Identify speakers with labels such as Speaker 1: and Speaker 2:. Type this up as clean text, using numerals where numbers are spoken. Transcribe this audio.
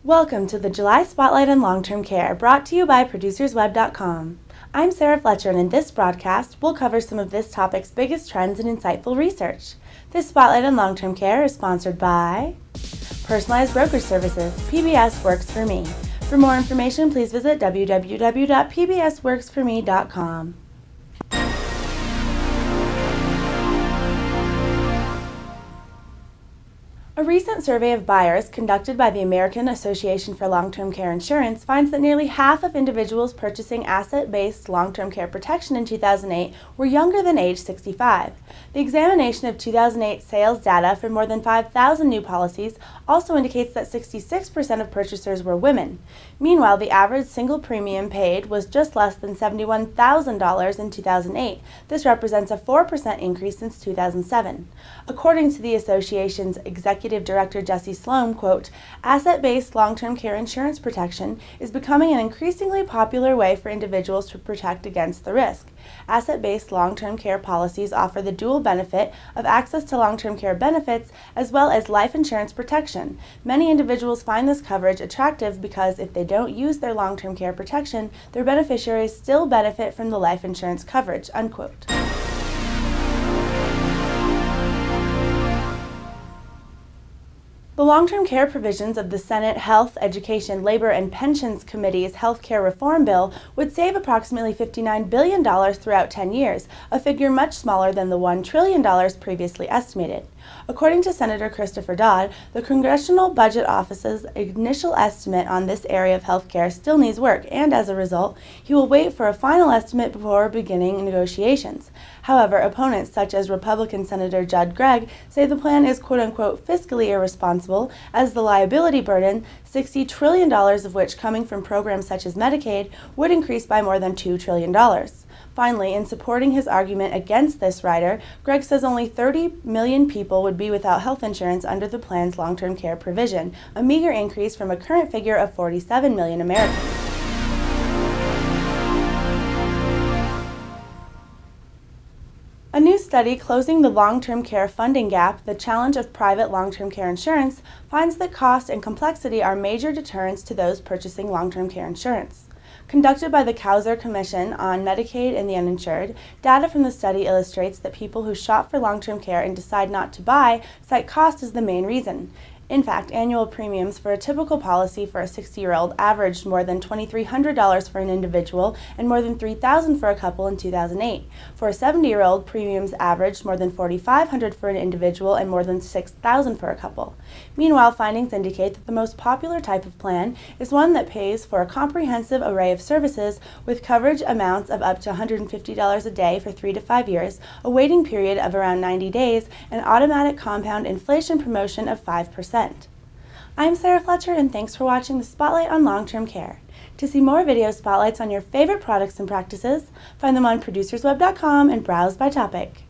Speaker 1: Welcome to the July Spotlight on Long-Term Care, brought to you by ProducersWeb.com. I'm Sarah Fletcher, and in this broadcast, we'll cover some of this topic's biggest trends and insightful research. This Spotlight on Long-Term Care is sponsored by Personalized Brokerage Services. PBS works for me. For more information, please visit www.pbsworksforme.com. A recent survey of buyers conducted by the American Association for Long-Term Care Insurance finds that nearly half of individuals purchasing asset-based long-term care protection in 2008 were younger than age 65. The examination of 2008 sales data for more than 5,000 new policies also indicates that 66% of purchasers were women. Meanwhile, the average single premium paid was just less than $71,000 in 2008. This represents a 4% increase since 2007. According to the association's Executive Director Jesse Sloan, quote, "Asset-based long-term care insurance protection is becoming an increasingly popular way for individuals to protect against the risk. Asset-based long-term care policies offer the dual benefit of access to long-term care benefits as well as life insurance protection. Many individuals find this coverage attractive because if they don't use their long-term care protection, their beneficiaries still benefit from the life insurance coverage," unquote. The long-term care provisions of the Senate Health, Education, Labor, and Pensions Committee's Health Care Reform Bill would save approximately $59 billion throughout 10 years, a figure much smaller than the $1 trillion previously estimated. According to Senator Christopher Dodd, the Congressional Budget Office's initial estimate on this area of health care still needs work, and as a result, he will wait for a final estimate before beginning negotiations. However, opponents such as Republican Senator Judd Gregg say the plan is quote-unquote fiscally irresponsible, as the liability burden, $60 trillion of which coming from programs such as Medicaid, would increase by more than $2 trillion. Finally, in supporting his argument against this rider, Gregg says only 30 million people would be without health insurance under the plan's long-term care provision, a meager increase from a current figure of 47 million Americans. A new study closing the long-term care funding gap, the challenge of private long-term care insurance, finds that cost and complexity are major deterrents to those purchasing long-term care insurance. Conducted by the Kauser Commission on Medicaid and the Uninsured, data from the study illustrates that people who shop for long-term care and decide not to buy cite cost as the main reason. In fact, annual premiums for a typical policy for a 60-year-old averaged more than $2,300 for an individual and more than $3,000 for a couple in 2008. For a 70-year-old, premiums averaged more than $4,500 for an individual and more than $6,000 for a couple. Meanwhile, findings indicate that the most popular type of plan is one that pays for a comprehensive array of services with coverage amounts of up to $150 a day for 3 to 5 years, a waiting period of around 90 days, and automatic compound inflation promotion of 5%. I'm Sarah Fletcher, and thanks for watching the Spotlight on Long-Term Care. To see more video spotlights on your favorite products and practices, find them on ProducersWeb.com and browse by topic.